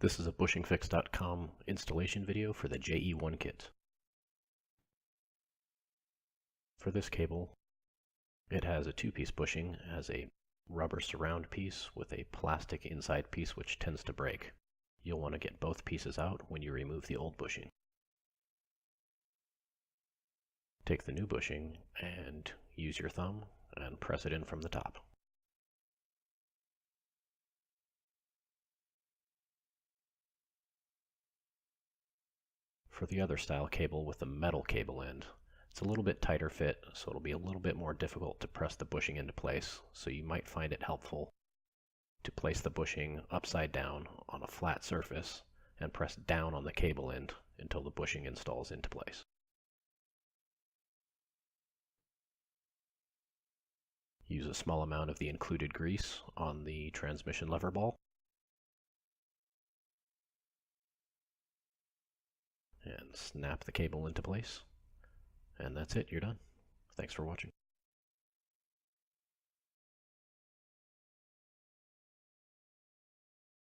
This is a bushingfix.com installation video for the JE1KIT. For this cable, it has a two-piece bushing, has a rubber surround piece with a plastic inside piece which tends to break. You'll want to get both pieces out when you remove the old bushing. Take the new bushing and use your thumb and press it in from the top. For the other style cable with the metal cable end, it's a little bit tighter fit, so it'll be a little bit more difficult to press the bushing into place, so you might find it helpful to place the bushing upside down on a flat surface and press down on the cable end until the bushing installs into place. Use a small amount of the included grease on the transmission lever ball. And snap the cable into place. And that's it, you're done. Thanks for watching.